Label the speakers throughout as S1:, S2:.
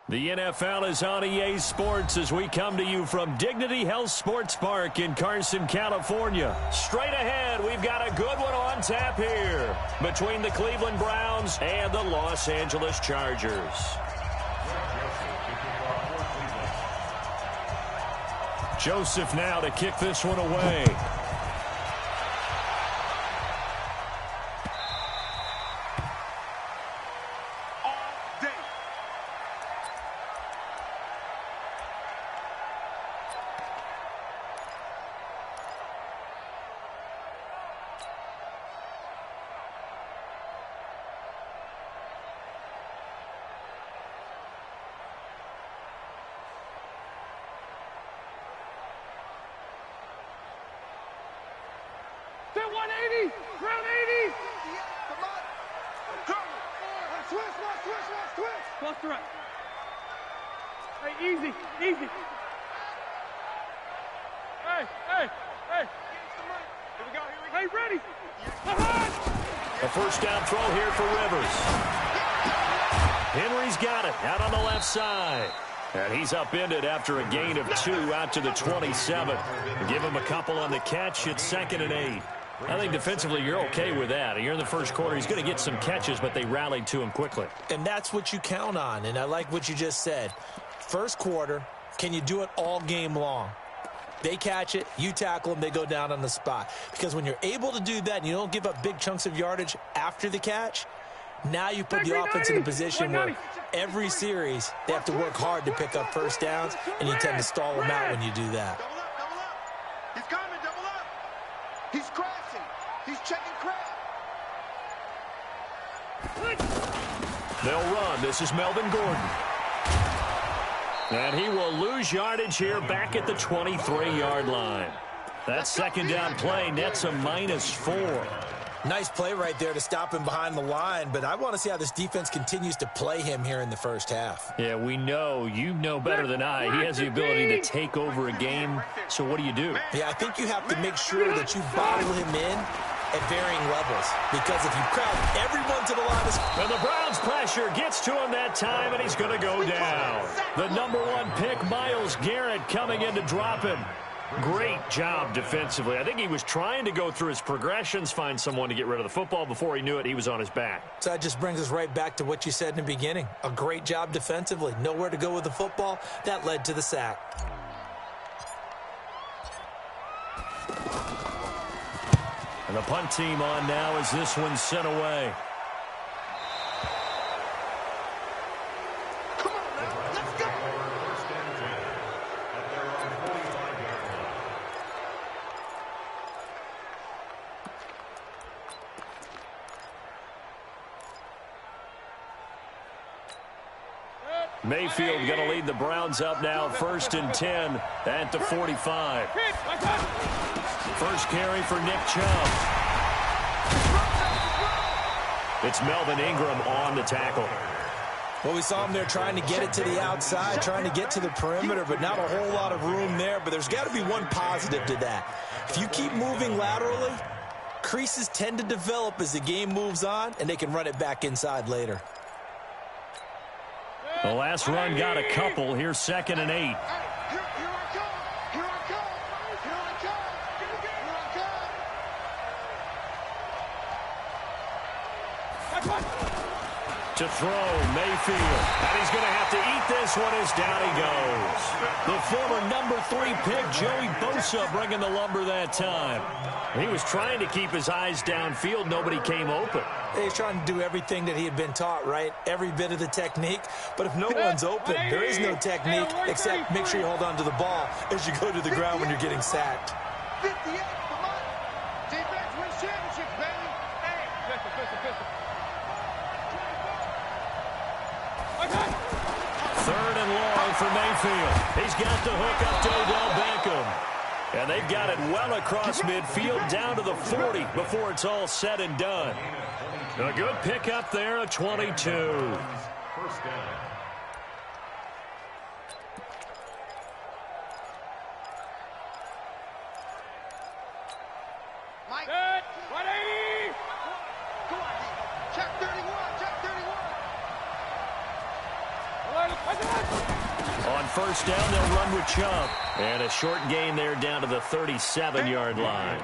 S1: The NFL is on EA Sports as we come to you from Dignity Health Sports Park in Carson, California. Straight ahead, we've got a good one on tap here between the Cleveland Browns and the Los Angeles Chargers. Joseph now to kick this one away.
S2: Close to right. Hey, easy, easy. Hey. Here we go. Hey, ready.
S1: A first down throw here for Rivers. Henry's got it out on the left side. And he's upended after a gain of 2 out to the 27. Give him a couple on the catch. It's 2nd and 8. I think defensively you're okay with that. Here in the first quarter, he's going to get some catches, but they rallied to him quickly.
S3: And that's what you count on, and I like what you just said. First quarter, can you do it all game long? They catch it, you tackle them, they go down on the spot. Because when you're able to do that and you don't give up big chunks of yardage after the catch, now you put the offense in a position where every series they have to work hard to pick up first downs, and you tend to stall them out when you do that.
S4: Double up. He's coming, double up. He's crashing. He's checking crap.
S1: They'll run. This is Melvin Gordon. And he will lose yardage here back at the 23-yard line. That second down play nets a -4.
S3: Nice play right there to stop him behind the line, but I want to see how this defense continues to play him here in the first half.
S1: Yeah, we know. You know better than I. He has the ability to take over a game, so what do you do?
S3: Yeah, I think you have to make sure that you bottle him in at varying levels, because if you crowd everyone to the line...
S1: And the Browns pressure gets to him that time, and he's going to go down. The #1 pick, Myles Garrett, coming in to drop him. Great job defensively. I think he was trying to go through his progressions, find someone to get rid of the football. Before he knew it, he was on his back.
S3: So that just brings us right back to what you said in the beginning. A great job defensively. Nowhere to go with the football. That led to the sack.
S1: And the punt team on now as this one's sent away. Mayfield going to lead the Browns up now, 1st and 10 at the 45. First carry for Nick Chubb. It's Melvin Ingram on the tackle.
S3: Well, we saw him there trying to get it to the outside, trying to get to the perimeter, but not a whole lot of room there. But there's got to be one positive to that. If you keep moving laterally, creases tend to develop as the game moves on, and they can run it back inside later.
S1: The last run got a couple. Here's 2nd and 8. To throw, Mayfield. And he's going to have to eat this one as down he goes. The former #3 pick, Joey Bosa, bringing the lumber that time. He was trying to keep his eyes downfield. Nobody came open.
S3: He's trying to do everything that he had been taught, right? Every bit of the technique. But if no one's open, there is no technique except make sure you hold on to the ball as you go to the ground when you're getting sacked.
S4: 58, come on. Defense wins championships, baby. Hey, pistol.
S1: 3rd and long for Mayfield. He's got the hook up to Odell Beckham. And they've got it well across midfield down to the 40 before it's all said and done. A good pickup there, a 22.
S5: First down.
S4: Mike.
S2: 180.
S4: Go on, check 31.
S2: Come on.
S1: first down, they'll run with Chubb. And a short gain there down to the 37-yard line.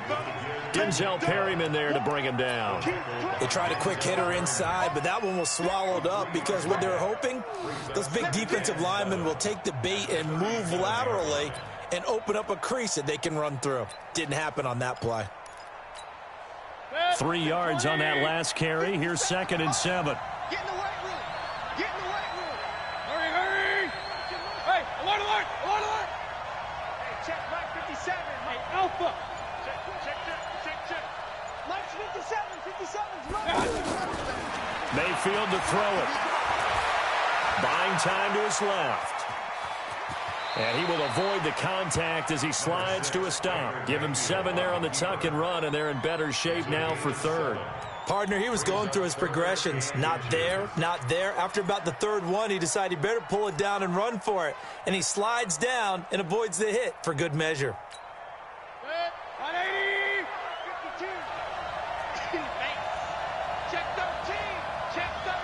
S1: Denzel Perryman there to bring him down.
S3: They tried a quick hitter inside, but that one was swallowed up because what they're hoping, those big defensive linemen will take the bait and move laterally and open up a crease that they can run through. Didn't happen on that play.
S1: 3 yards on that last carry. Here's 2nd and 7.
S4: Get in the weight room. Get in the weight room.
S2: Hurry, hurry. Hey, alert, alert, alert, alert.
S4: Hey, check Mike 57.
S2: Hey, Alpha.
S4: Check. Mike's 57's Mike.
S1: Mayfield to throw it. Buying time to his left. And he will avoid the contact as he slides to a stop. Give him 7 there on the tuck and run, and they're in better shape now for 3rd.
S3: Partner, he was going through his progressions. Not there, not there. After about the 3rd one, he decided he better pull it down and run for it. And he slides down and avoids the hit for good measure.
S2: 180.
S4: 52. Check 13. Check 13.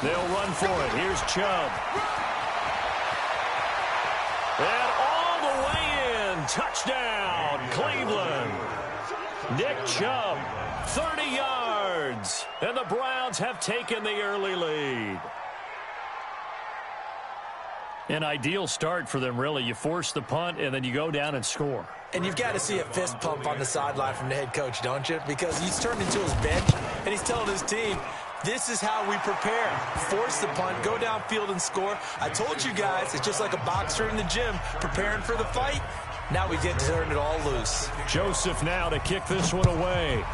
S1: They'll run for it. Here's Chubb. And all the way in. Touchdown, Cleveland. Nick Chubb, 30 yards. And the Browns have taken the early lead. An ideal start for them, really. You force the punt, and then you go down and score.
S3: And you've got to see a fist pump on the sideline from the head coach, don't you? Because he's turned into his bench, and he's telling his team, this is how we prepare. Force the punt, go downfield and score. I told you guys, it's just like a boxer in the gym preparing for the fight. Now we get to turn it all loose.
S1: Joseph now to kick this one away.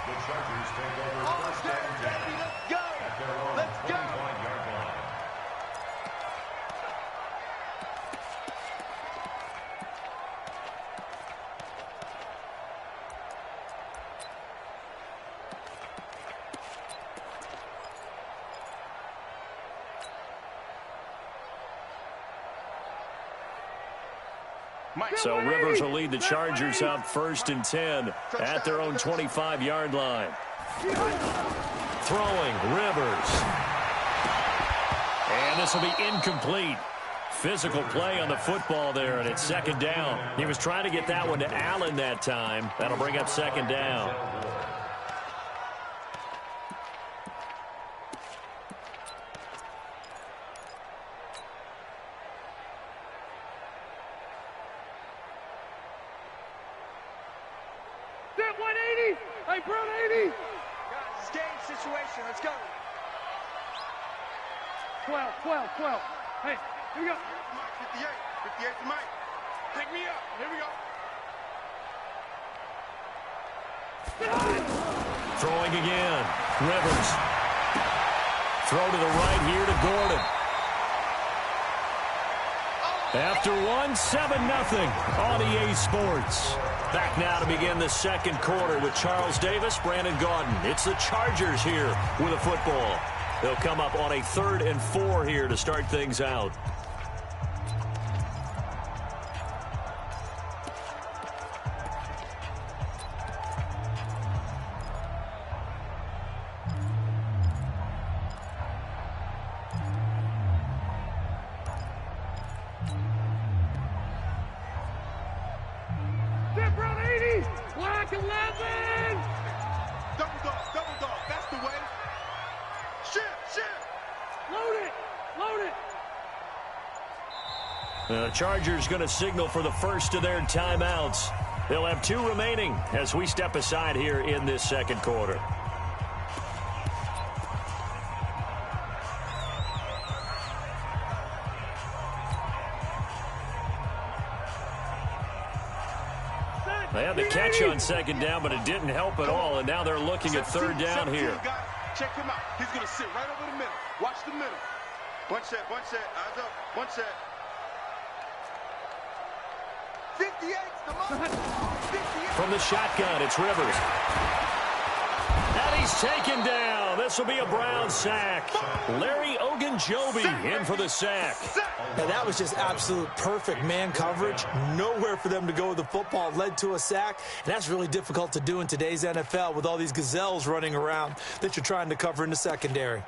S5: The Chargers take over first down.
S4: Let's go.
S5: At their own
S4: Let's go.
S5: 25-yard line.
S1: So Rivers will lead the Chargers up 1st and 10 at their own 25-yard line. Throwing, Rivers. And this will be incomplete. Physical play on the football there, and it's 2nd down. He was trying to get that one to Allen that time. That'll bring up 2nd down.
S2: Step 180. Hey, Brown 80.
S4: Guys, it's game situation. Let's go.
S2: 12. Hey, here we go.
S4: Mike 58. 58 to Mike.
S2: Pick me up. Here we go.
S1: Throwing again. Rivers. Throw to the right here to Gordon. After 7-0 on EA Sports. Back now to begin the 2nd quarter with Charles Davis, Brandon Gaudin. It's the Chargers here with a football. They'll come up on a 3rd and 4 here to start things out.
S2: Step Brown 80. Black 11.
S4: Double dog. That's the way. Shift.
S2: Load it.
S1: The Chargers going to signal for the first of their timeouts. They'll have 2 remaining as we step aside here in this 2nd quarter. They had the catch on 2nd down, but it didn't help at all, and now they're looking at 3rd down here.
S4: Check him out. He's going to sit right over the middle. Watch the middle. One set. Eyes up. One set. 58's the moment. 58.
S1: From the shotgun, it's Rivers. And And he's taken down. This will be a Brown sack. Larry Ogunjobi in for the sack.
S3: Now, that was just absolute perfect man coverage. Nowhere for them to go with the football. Led to a sack. And that's really difficult to do in today's NFL with all these gazelles running around that you're trying to cover in the secondary.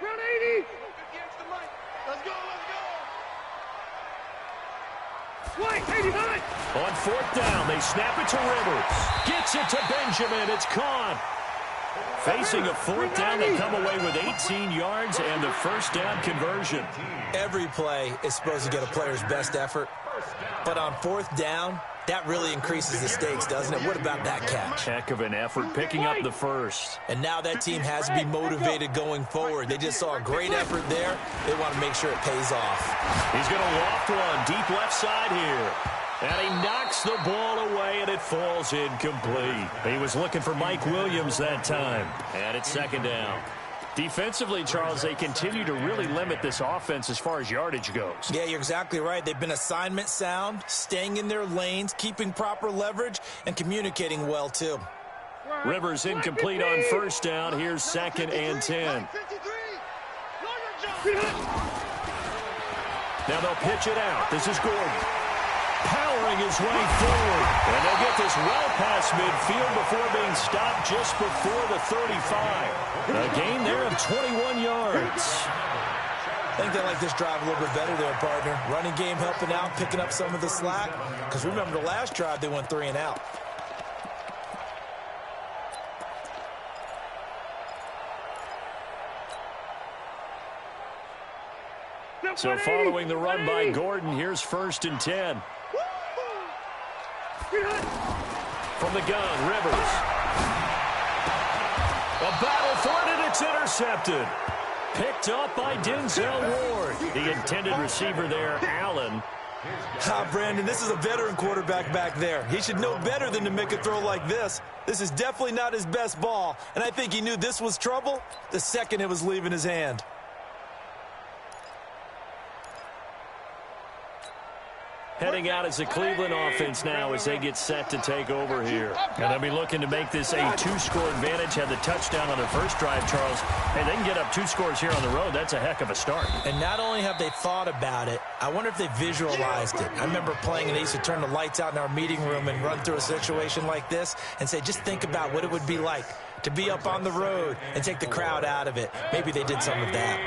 S2: Run 80!
S4: Let's go,
S2: White, 89!
S1: On fourth down, they snap it to Rivers. Gets it to Benjamin. It's caught. Facing a fourth down, they come away with 18 yards and the first down conversion.
S3: Every play is supposed to get a player's best effort. But on fourth down, that really increases the stakes, doesn't it? What about that catch?
S1: Heck of an effort picking up the first.
S3: And now that team has to be motivated going forward. They just saw a great effort there. They want to make sure it pays off.
S1: He's going to loft one deep left side here. And he knocks the ball away, and it falls incomplete. He was looking for Mike Williams that time. And it's second down. Defensively, Charles, they continue to really limit this offense as far as yardage goes.
S3: Yeah, you're exactly right. They've been assignment sound, staying in their lanes, keeping proper leverage, and communicating well, too.
S1: Rivers incomplete on first down. Here's second and 10. Now they'll pitch it out. This is Gordon. Powering his way forward. And they'll get this well past midfield before being stopped just before the 35. A gain there of 21 yards.
S3: I think they like this drive a little bit better there, partner. Running game helping out, picking up some of the slack. Because remember the last drive, they went 3 and out.
S1: So following the run by Gordon, here's first and 10. From the gun, Rivers. A battle for it, and it's intercepted. Picked up by Denzel Ward. The intended receiver there, Allen.
S3: Brandon, this is a veteran quarterback back there. He should know better than to make a throw like this. This is definitely not his best ball, and I think he knew this was trouble the second it was leaving his hand.
S1: Heading out as the Cleveland offense now as they get set to take over here. And they'll be looking to make this a 2-score advantage. Had the touchdown on their first drive, Charles. Hey, they can get up 2 scores here on the road. That's a heck of a start.
S3: And not only have they thought about it, I wonder if they visualized it. I remember playing and they used to turn the lights out in our meeting room and run through a situation like this and say, just think about what it would be like to be up on the road and take the crowd out of it. Maybe they did some of that.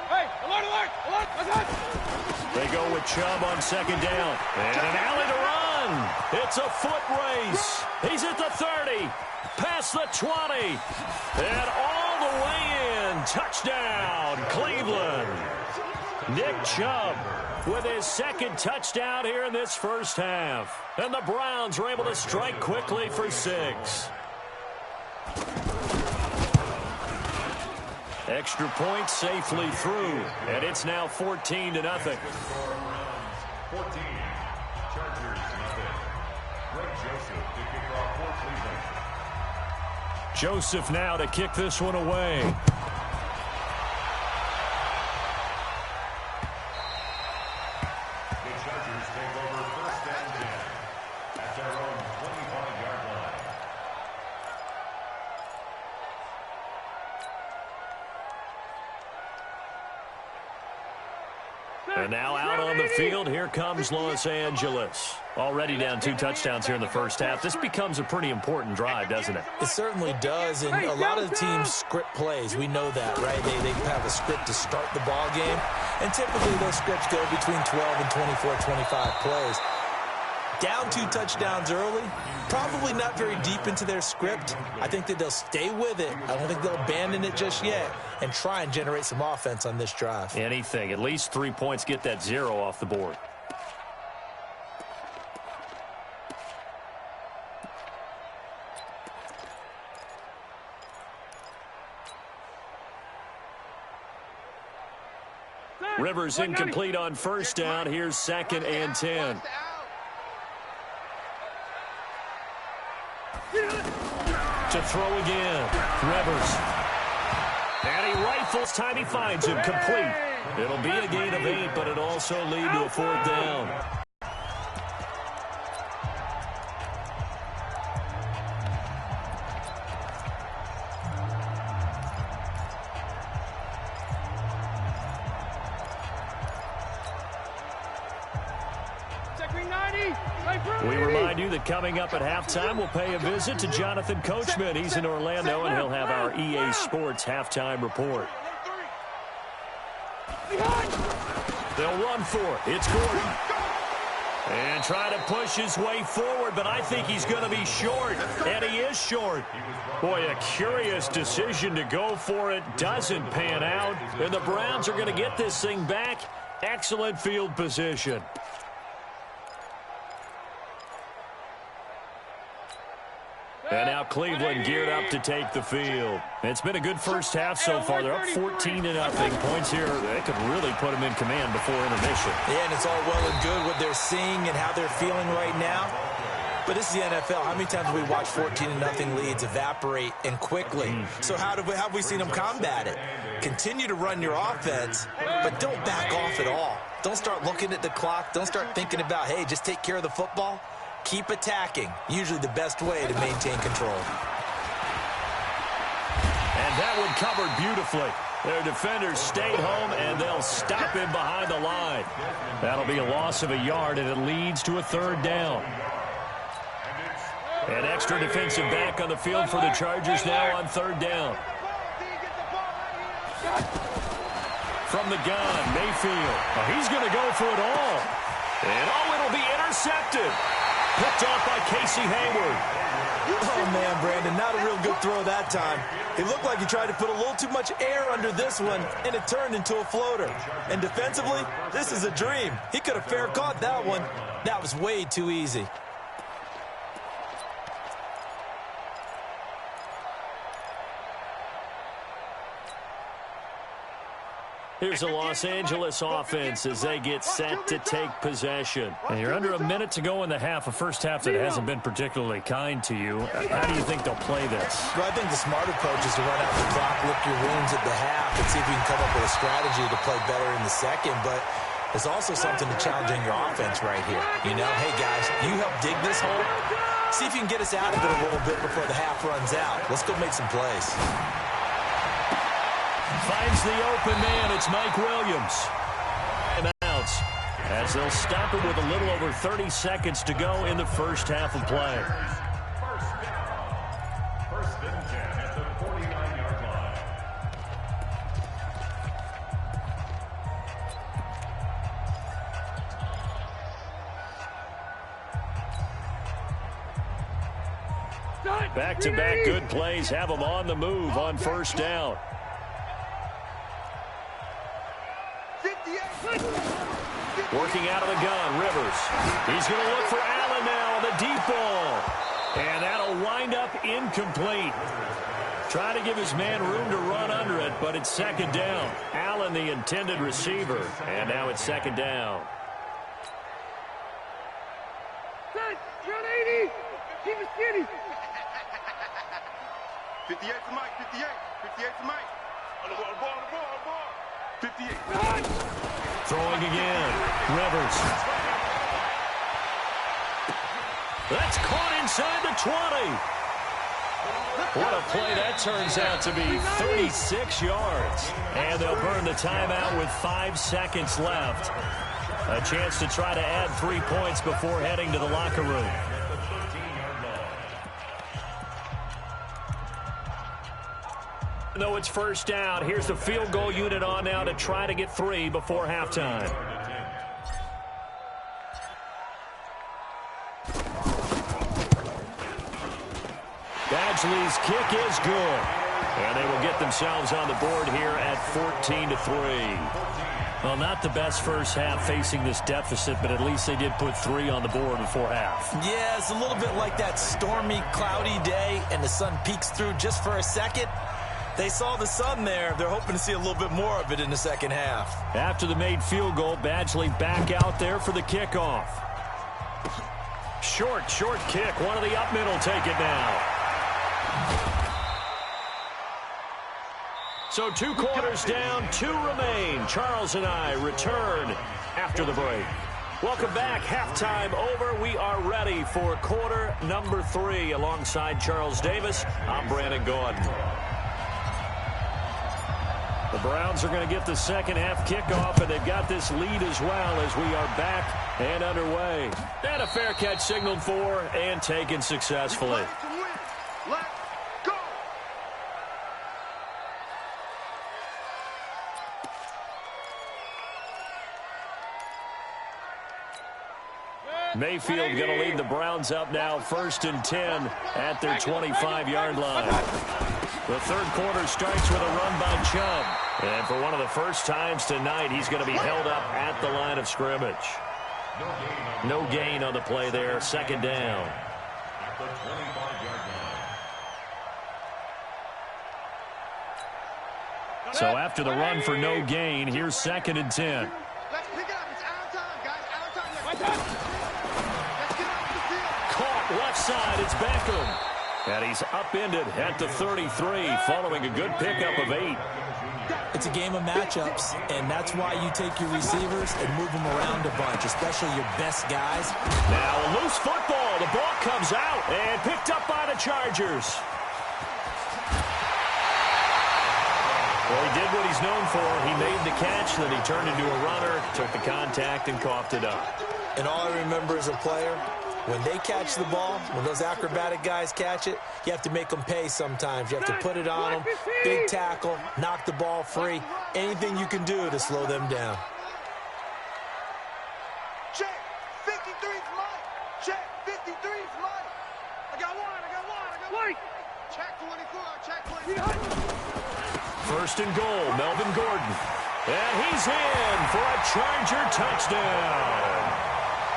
S2: Hey, alert!
S1: They go with Chubb on second down. And an alley to run. It's a foot race. He's at the 30. Past the 20. And all the way in. Touchdown, Cleveland. Nick Chubb with his second touchdown here in this first half. And the Browns are able to strike quickly for 6. Extra point safely through, and it's now 14-0.
S5: 14, Chargers, nothing. Greg Joseph to kick off for Cleveland.
S1: Joseph now to kick this one away.
S5: The Chargers take over first and 10 at their own 25-yard line.
S1: And now out on the field, here comes Los Angeles. Already down 2 touchdowns here in the first half. This becomes a pretty important drive, doesn't it?
S3: It certainly does, and a lot of the teams script plays. We know that, right? They have a script to start the ball game, and typically those scripts go between 12 and 24, 25 plays. Down 2 touchdowns early, probably not very deep into their script. I think that they'll stay with it. I don't think they'll abandon it just yet and try and generate some offense on this drive.
S1: Anything. At least 3 points, get that 0 off the board. Rivers incomplete on first down. Here's second and 10. To throw again. Rivers. And he rifles time he finds him complete. It'll be a gain of 8, but it'll also lead to a 4th down. We remind you that coming up at halftime, we'll pay a visit to Jonathan Coachman. He's in Orlando, and he'll have our EA Sports halftime report. They'll run for it. It's Gordon. And try to push his way forward, but I think he's going to be short, and he is short. Boy, a curious decision to go for it. Doesn't pan out, and the Browns are going to get this thing back. Excellent field position. And now Cleveland geared up to take the field. It's been a good first half so far. They're up 14-0. Points here, they could really put them in command before intermission.
S3: Yeah, and it's all well and good what they're seeing and how they're feeling right now. But this is the NFL. How many times have we watched 14-0 leads evaporate and quickly? So how have we seen them combat it? Continue to run your offense, but don't back off at all. Don't start looking at the clock. Don't start thinking about, hey, just take care of the football. Keep attacking. Usually the best way to maintain control.
S1: And that one covered beautifully. Their defenders stayed home, and they'll stop him behind the line. That'll be a loss of a yard, and it leads to a 3rd down. An extra defensive back on the field for the Chargers now on 3rd down. From the gun, Mayfield. Oh, he's going to go for it all. And, it'll be intercepted. Picked off by Casey Hayward.
S3: Oh, man, Brandon, not a real good throw that time. It looked like he tried to put a little too much air under this one, and it turned into a floater. And defensively, this is a dream. He could have fair caught that one. That was way too easy.
S1: Here's a Los Angeles offense as they get set to take possession. And you're under a minute to go in the half, a first half that hasn't been particularly kind to you. How do you think they'll play this?
S3: Well, I think the smart approach is to run out the clock, lick your wounds at the half, and see if you can come up with a strategy to play better in the second. But there's also something to challenging your offense right here. You know, hey, guys, you help dig this hole. See if you can get us out of it a little bit before the half runs out. Let's go make some plays.
S1: Finds the open man. It's Mike Williams. Timeouts as they'll stop it with a little over 30 seconds to go in the first half of play.
S5: First and 10 at the 49-yard line.
S1: Back-to-back good plays have them on the move on first down. Working out of the gun, Rivers. He's going to look for Allen now on the deep ball. And that'll wind up incomplete. Trying to give his man room to run under it, but it's 2nd down. Allen, the intended receiver. And now it's 2nd down.
S2: Set, run 80. Keep it skinny.
S4: 58 to Mike, 58. 58 to Mike. On the ball. 58.
S1: Throwing again. Rivers. That's caught inside the 20. What a play that turns out to be. 36 yards. And they'll burn the timeout with 5 seconds left. A chance to try to add 3 points before heading to the locker room. Though it's first down, here's the field goal unit on now to try to get 3 before halftime. Badgley's kick is good. And they will get themselves on the board here at 14-3. Well, not the best first half facing this deficit, but at least they did put 3 on the board before half.
S3: Yeah, it's a little bit like that stormy, cloudy day, and the sun peeks through just for a second. They saw the sun there. They're hoping to see a little bit more of it in the second half.
S1: After the made field goal, Badgley back out there for the kickoff. Short kick. One of the up mid will take it now. So 2 quarters down, 2 remain. Charles and I return after the break. Welcome back. Halftime over. We are ready for quarter number 3. Alongside Charles Davis, I'm Brandon Gordon. The Browns are going to get the second half kickoff, and they've got this lead as well as we are back and underway. And a fair catch signaled for and taken successfully.
S4: Let's go!
S1: Mayfield going to lead the Browns up now, 1st and 10 at their 25-yard line. The third quarter starts with a run by Chubb. And for one of the first times tonight, he's going to be held up at the line of scrimmage. No gain on the play there, 2nd down.
S5: At the 25-yard line.
S1: So after the run for no gain, here's 2nd and 10.
S4: Let's pick it up. It's our time, guys. Our time. Let's get off the field.
S1: Caught left side, it's Beckham. And he's upended at the 33 following a good pickup of 8.
S3: It's a game of matchups, and that's why you take your receivers and move them around a bunch, especially your best guys.
S1: Now a loose football. The ball comes out and picked up by the Chargers. Well, he did what he's known for. He made the catch, then he turned into a runner, took the contact, and coughed it up.
S3: And all I remember as a player, when they catch the ball, when those acrobatic guys catch it, you have to make them pay sometimes. You have to put it on them, big tackle, knock the ball free, anything you can do to slow them down.
S4: Check. 53's mine. Check. 53's mine. I got one. Check 24. Check 24.
S1: 1st and goal, Melvin Gordon. And he's in for a Charger touchdown.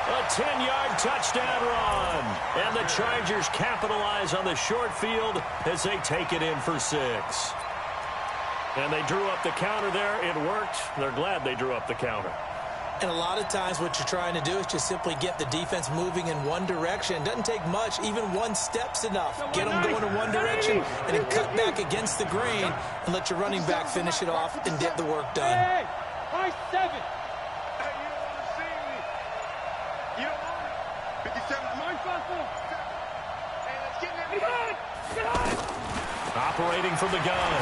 S1: A 10-yard touchdown run. And the Chargers capitalize on the short field as they take it in for 6. And they drew up the counter there. It worked. They're glad they drew up the counter.
S3: And a lot of times what you're trying to do is just simply get the defense moving in one direction. It doesn't take much. Even one step's enough. Get them going in one direction and then cut back against the grain and let your running back finish it off and get the work done.
S2: Hey, 7.
S4: Hey, you don't want to see me. You don't want it. 57's mine. Hey, let's get in there.
S2: Get on!
S1: Operating from the gun.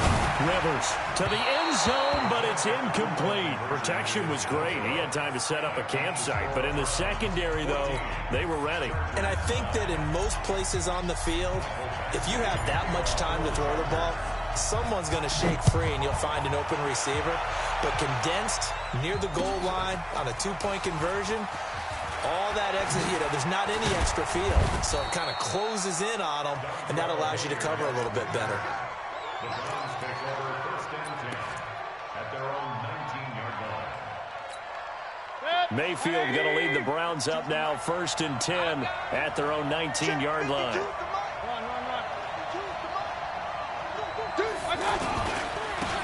S1: Rivers to the end zone, but it's incomplete. Protection was great. He had time to set up a campsite, but in the secondary, though, they were ready.
S3: And I think that in most places on the field, if you have that much time to throw the ball, someone's going to shake free and you'll find an open receiver. But condensed near the goal line on a 2-point conversion, all that exit, there's not any extra field. So it kind of closes in on them, and that allows you to cover a little bit better.
S5: The Browns take over 1st and 10 at their own 19-yard line.
S1: Mayfield going to lead the Browns up now, 1st and 10 at their own 19-yard line.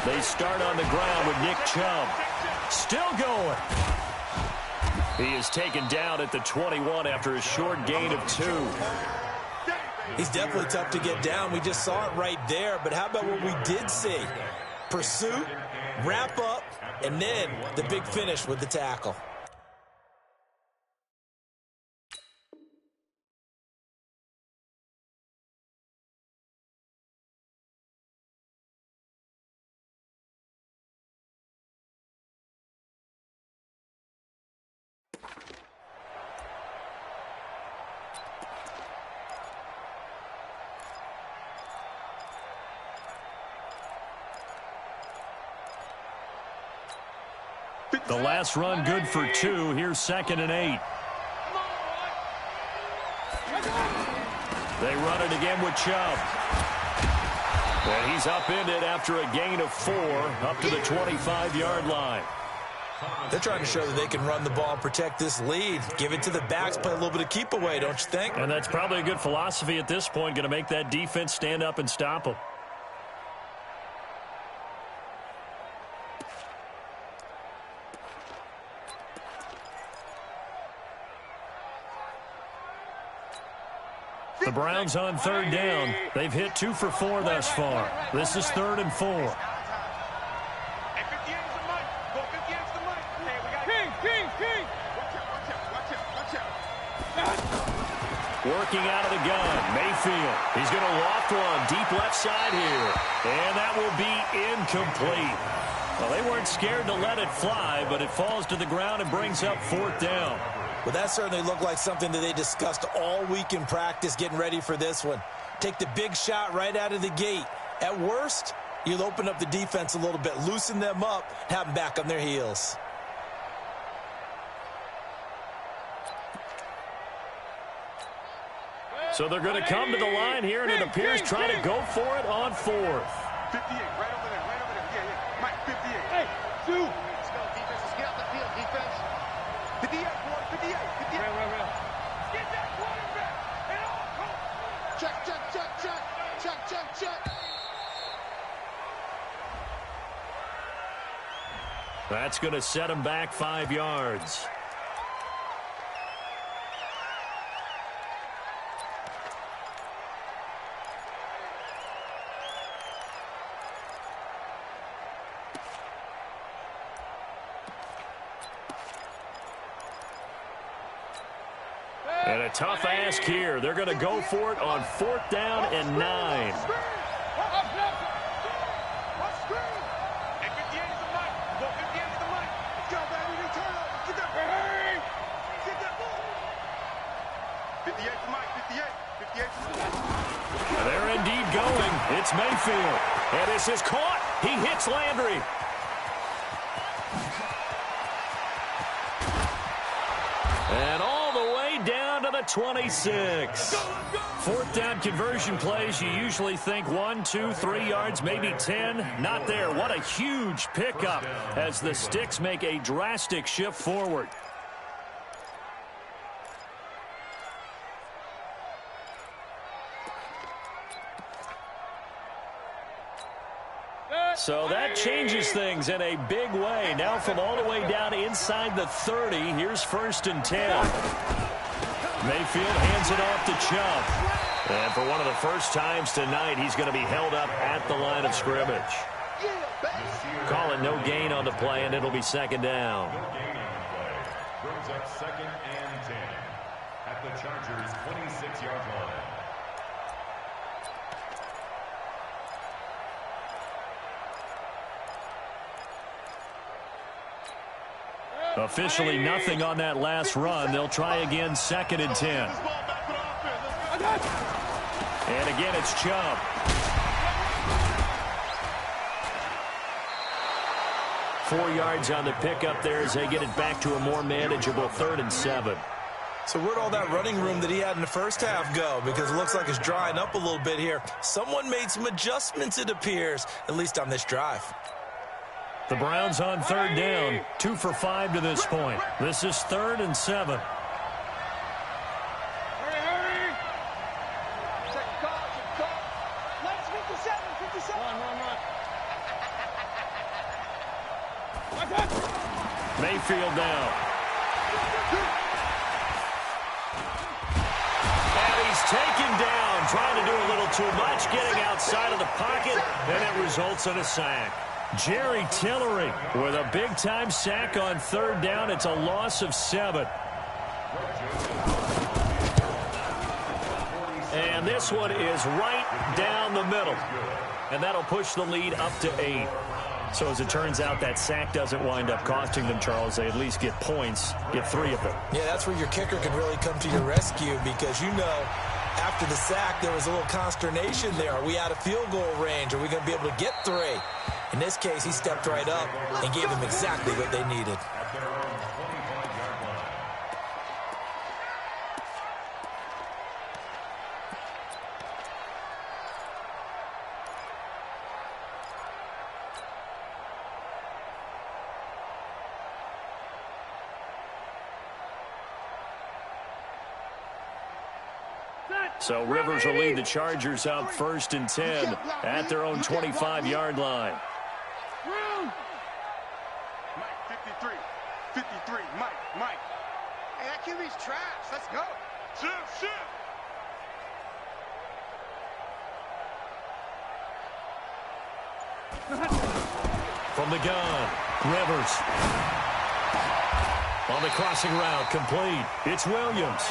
S1: They start on the ground with Nick Chubb. Still going. He is taken down at the 21 after a short gain of 2.
S3: He's definitely tough to get down. We just saw it right there. But how about what we did see? Pursuit, wrap up, and then the big finish with the tackle.
S1: The last run good for 2. Here's 2nd and 8. They run it again with Chubb. And he's upended after a gain of 4 up to the 25-yard line.
S3: They're trying to show that they can run the ball and protect this lead. Give it to the backs, play a little bit of keep away, don't you think?
S1: And that's probably a good philosophy at this point, going to make that defense stand up and stop them. The Browns on third down. They've hit 2 for 4 thus far. This is 3rd and 4. Working out of the gun, Mayfield. He's going to loft one deep left side here. And that will be incomplete. Well, they weren't scared to let it fly, but it falls to the ground and brings up 4th down.
S3: Well, that certainly looked like something that they discussed all week in practice getting ready for this one. Take the big shot right out of the gate. At worst, you'll open up the defense a little bit, loosen them up, have them back on their heels.
S1: So they're going to come to the line here, and it appears trying to go for it on 4th.
S4: 58, right over there, right over there. Yeah. Mike, 58.
S2: Hey, 2.
S6: Let's go, defense. Let's get off the field, defense.
S4: 58, boy, 58, 58.
S2: Real.
S4: Get that quarterback. And all come.
S6: Check.
S1: That's going to set him back 5 yards. And a tough ask here. They're going to go for it on 4th down and 9. They're indeed going. It's Mayfield. And this is caught. He hits Landry. And all the way down to the 26. 4th down conversion plays, you usually think 1, 2, 3 yards, maybe 10. Not there. What a huge pickup as the Sticks make a drastic shift forward. So that changes things in a big way. Now from all the way down inside the 30, here's 1st and 10. Mayfield hands it off to Chubb. And for one of the first times tonight, he's going to be held up at the line of scrimmage. Call it no gain on the play, and it'll be 2nd down.
S5: No gain on the play. Brings up 2nd and 10 at the Chargers' 26-yard line.
S1: Officially nothing on that last run. They'll try again, 2nd and 10. And again, it's Chubb. Four yards on the pickup there as they get it back to a more manageable 3rd and 7.
S3: So where'd all that running room that he had in the first half go? Because it looks like it's drying up a little bit here. Someone made some adjustments, it appears, at least on this drive.
S1: The Browns on 3rd down, 2 for 5 to this point. This is 3rd and 7.
S2: Hurry.
S6: Second call. Let's 57.
S2: Run.
S1: Mayfield down. And he's taken down, trying to do a little too much, getting outside of the pocket, and it results in a sack. Jerry Tillery with a big-time sack on 3rd down. It's a loss of 7. And this one is right down the middle. And that'll push the lead up to 8. So as it turns out, that sack doesn't wind up costing them, Charles. They at least get points, get 3 of them.
S3: Yeah, that's where your kicker can really come to your rescue because, you know, after the sack, there was a little consternation there. Are we out of field goal range? Are we going to be able to get 3? In this case, he stepped right up and gave them exactly what they needed.
S5: At their own 25-yard line.
S1: So Rivers will lead the Chargers out 1st and 10 at their own 25-yard line.
S4: Mike, 53, Mike.
S6: Hey, that QB's trash. Let's go.
S4: Shift.
S1: From the gun, Rivers. On the crossing route, complete. It's Williams.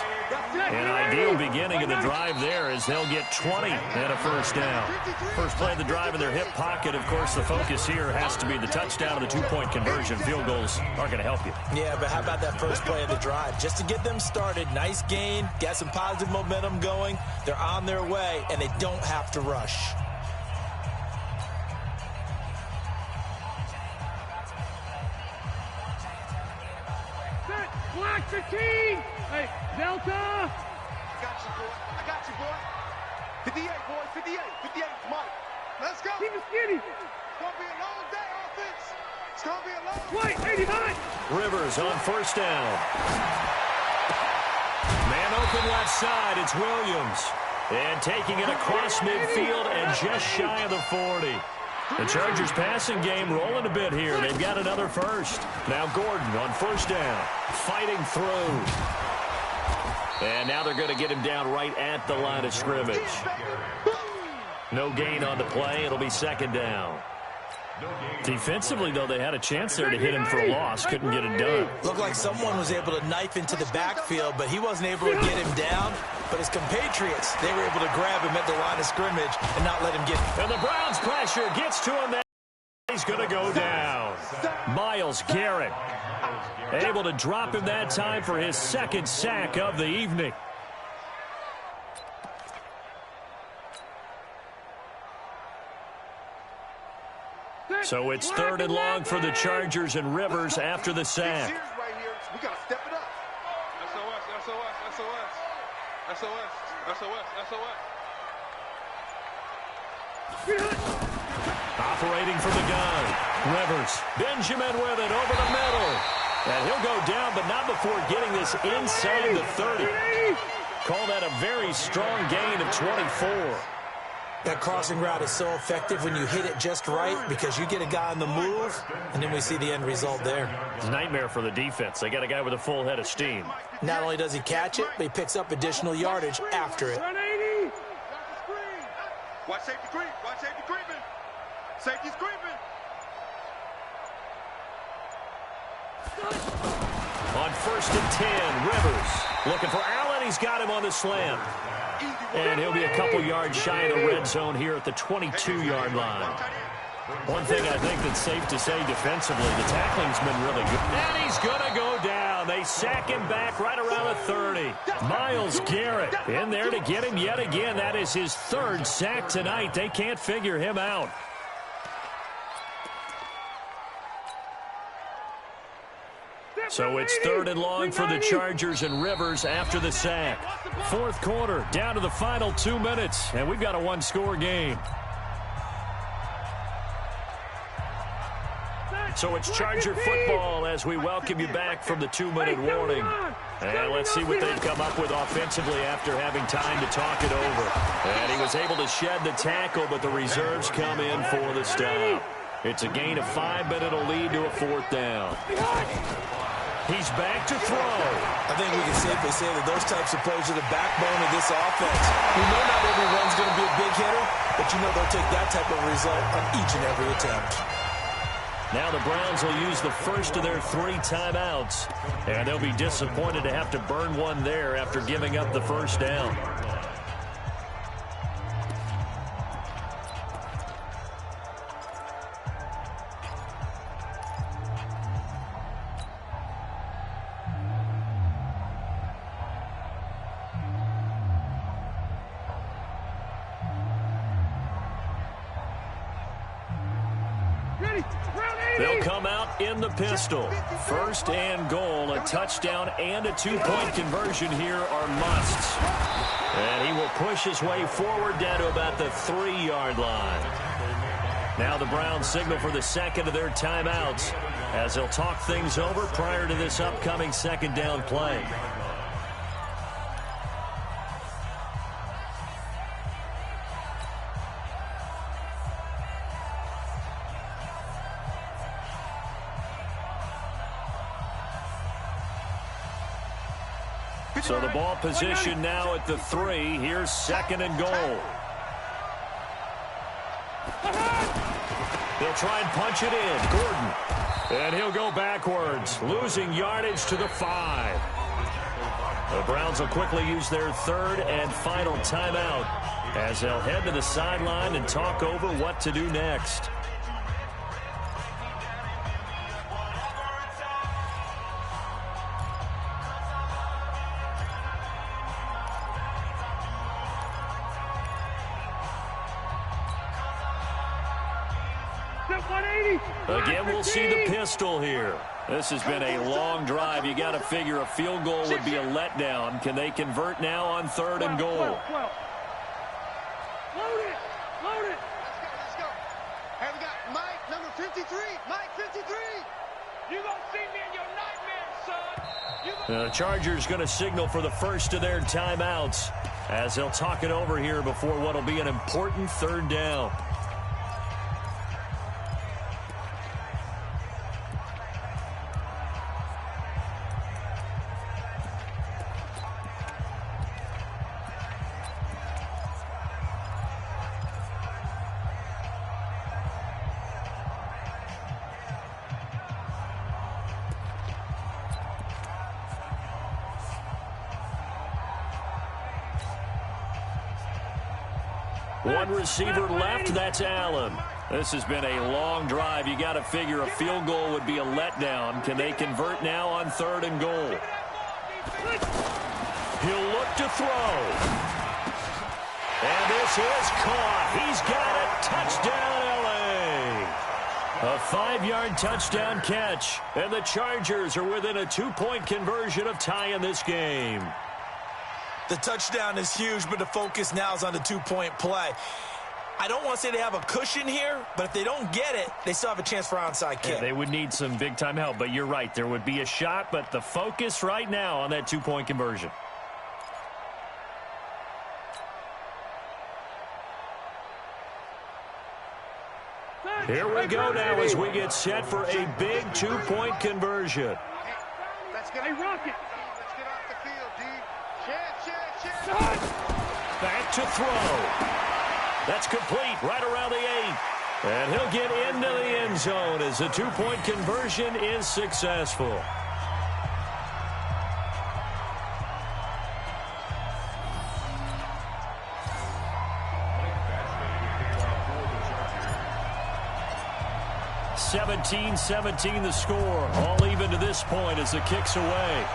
S1: An ideal beginning of the drive there as they'll get 20 and a first down. First play of the drive in their hip pocket. Of course, the focus here has to be the touchdown and the two-point conversion. Field goals aren't going to help you.
S3: Yeah, but how about that first play of the drive? Just to get them started, nice gain, got some positive momentum going. They're on their way, and they don't have to rush.
S2: Black 15. Hey, Delta.
S4: I got you, boy. 58, boy. 58. 58, Mike. Let's go.
S2: Keep it skinny.
S4: It's going to be a long day, offense. It's going to be a long day.
S2: White, 89.
S1: Rivers on first down. Man open left side. It's Williams. And taking it across midfield and just shy of the 40. The Chargers passing game rolling a bit here. They've got another first. Now Gordon on first down. Fighting through. And now they're going to get him down right at the line of scrimmage. No gain on the play. It'll be second down. Defensively, though, they had a chance there to hit him for a loss. Couldn't get it done.
S3: Looked like someone was able to knife into the backfield, but he wasn't able to get him down. But his compatriots, they were able to grab him at the line of scrimmage and not let him get him.
S1: And the Browns pressure gets to him. He's going to go down. Myles Garrett able to drop him that time for his second sack of the evening. So it's third and long for the Chargers and Rivers after the sack.
S4: We got to step it up.
S2: SOS.
S1: Operating from the gun. Rivers. Benjamin with it over the middle. And he'll go down, but not before getting this inside the 30. Call that a very strong gain of 24.
S3: That crossing route is so effective when you hit it just right because you get a guy on the move, and then we see the end result there.
S1: It's a nightmare for the defense. They got a guy with a full head of steam.
S3: Not only does he catch it, but he picks up additional yardage after it.
S4: Watch safety creep. Watch safety creeping. Safety's creeping.
S1: On first and 10, Rivers looking for Allen. He's got him on the slant. And he'll be a couple yards shy of the red zone here at the 22-yard line. One thing I think that's safe to say defensively, the tackling's been really good. And he's going to go down. They sack him back right around the 30. Myles Garrett in there to get him yet again. That is his third sack tonight. They can't figure him out. So it's third and long for the Chargers and Rivers after the sack. Fourth quarter, down to the final 2 minutes, and we've got a one-score game. So it's Charger football as we welcome you back from the 2-minute warning. And let's see what they've come up with offensively after having time to talk it over. And he was able to shed the tackle, but the reserves come in for the stop. It's a gain of 5, but it'll lead to a fourth down. He's back to throw.
S3: I think we can safely say that those types of plays are the backbone of this offense. We know not every run's going to be a big hitter, but you know they'll take that type of result on each and every attempt.
S1: Now the Browns will use the first of their 3 timeouts, and they'll be disappointed to have to burn one there after giving up the first down. They'll come out in the pistol. First and goal, a touchdown and a 2-point conversion here are musts. And he will push his way forward down to about the 3-yard line. Now the Browns signal for the second of their timeouts as they'll talk things over prior to this upcoming second down play. So the ball position now at the 3. Here's second and goal. They'll try and punch it in. Gordon. And he'll go backwards, losing yardage to the 5. The Browns will quickly use their third and final timeout as they'll head to the sideline and talk over what to do next. Again, we'll see the pistol here. This has been a long drive. You got to figure a field goal would be a letdown. Can they convert now on 3rd and goal?
S2: Load it! Load it!
S6: Let's go. Hey, we got Mike, number 53. Mike, 53.
S2: You gonna see me in your nightmares, son.
S1: The Chargers going to signal for the first of their timeouts as they'll talk it over here before what will be an important 3rd down. One receiver left, that's Allen. This has been a long drive. You got to figure a field goal would be a letdown. Can they convert now on 3rd and goal? He'll look to throw. And this is caught. He's got it. Touchdown, L.A. A 5-yard touchdown catch. And the Chargers are within a 2-point conversion of tying this game.
S3: The touchdown is huge, but the focus now is on the 2-point play. I don't want to say they have a cushion here, but if they don't get it, they still have a chance for onside kick.
S1: Yeah, they would need some big-time help, but you're right. There would be a shot, but the focus right now on that 2-point conversion. Here we go now as we get set for a big 2-point conversion.
S6: Let's get
S2: Hey, Rocket.
S6: Let's get off the field, D. Shit.
S1: Back to throw. That's complete right around the 8. And he'll get into the end zone as the 2-point conversion is successful. (17-17) the score. All even to this point as the kick's away.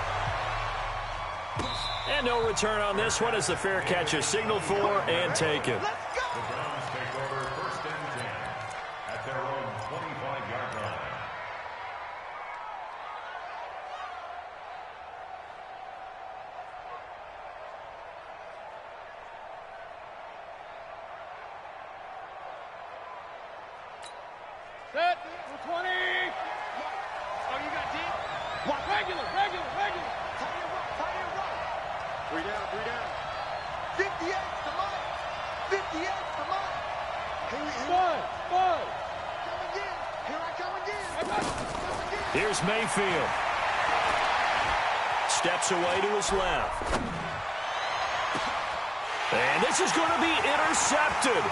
S1: And no return on this one as the fair catch is signaled for and taken.
S5: The Browns take over 1st and 10 at their own 25-yard line.
S2: Set. 20. Oh, you got deep? What? Regular.
S6: Tight and rock. 3 down. 58 to Mike. 58 to Mike.
S2: Five.
S6: Here I come again.
S1: Here's Mayfield. Steps away to his left. And this is going to be intercepted.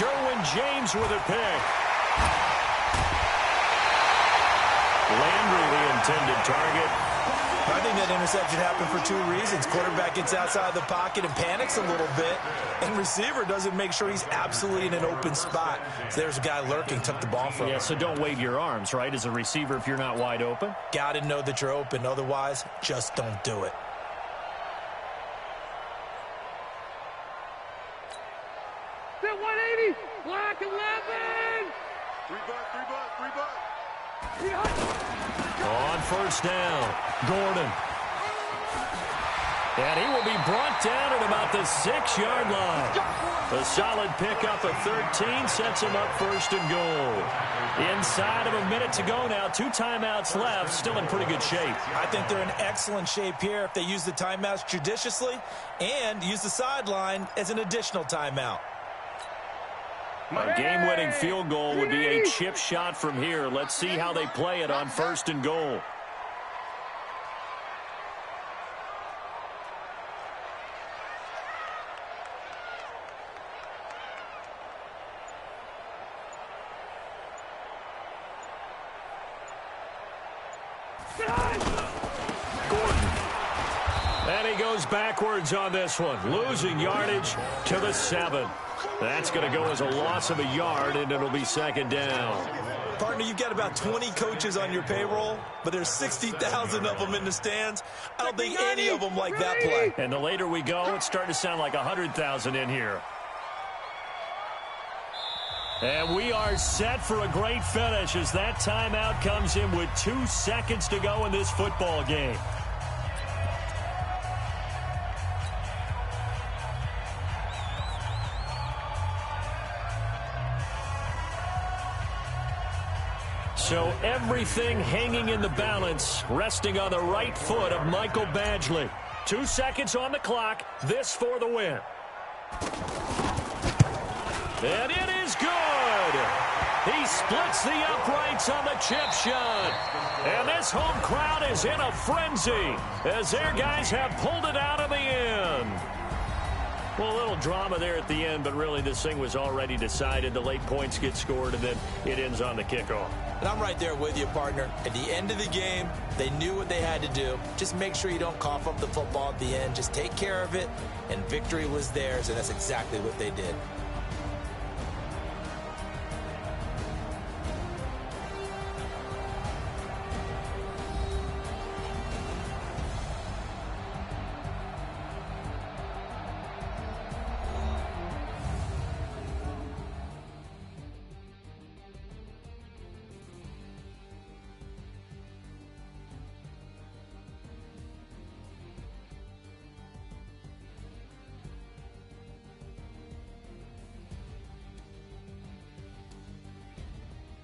S1: Derwin James with a pick. Landry, the intended target.
S3: I think that interception happened for 2 reasons. Quarterback gets outside the pocket and panics a little bit, and receiver doesn't make sure he's absolutely in an open spot. So there's a guy lurking, took the ball from him.
S1: Yeah, so don't wave your arms, right, as a receiver if you're not wide open.
S3: Got to know that you're open. Otherwise, just don't do it.
S2: Set 180. Black 11.
S6: 3 butt.
S1: On 1st down, Gordon. And he will be brought down at about the 6-yard line. A solid pickup of 13 sets him up 1st and goal. Inside of a minute to go now, 2 timeouts left, still in pretty good shape.
S3: I think they're in excellent shape here if they use the timeouts judiciously and use the sideline as an additional timeout.
S1: A game-winning field goal would be a chip shot from here. Let's see how they play it on 1st and goal. Gordon. And he goes backwards on this one, losing yardage to the 7. That's going to go as a loss of a yard, and it'll be second down.
S3: Partner, you've got about 20 coaches on your payroll, but there's 60,000 of them in the stands. I don't think any of them like that play.
S1: And the later we go, it's starting to sound like 100,000 in here. And we are set for a great finish as that timeout comes in with 2 seconds to go in this football game. So everything hanging in the balance, resting on the right foot of Michael Badgley. 2 seconds on the clock. This for the win. And it is good. He splits the uprights on the chip shot. And this home crowd is in a frenzy as their guys have pulled it out of the end. Well, a little drama there at the end, but really this thing was already decided. The late points get scored, and then it ends on the kickoff.
S3: And I'm right there with you, partner. At the end of the game, they knew what they had to do. Just make sure you don't cough up the football at the end. Just take care of it, and victory was theirs, and that's exactly what they did.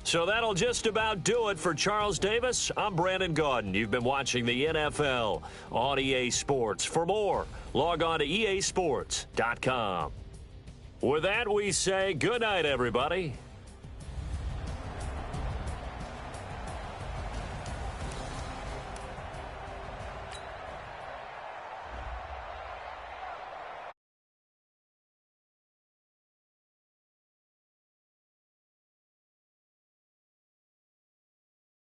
S1: So that'll just about do it for Charles Davis. I'm Brandon Gaudin. You've been watching the NFL on EA Sports. For more, log on to easports.com. With that, we say good night, everybody.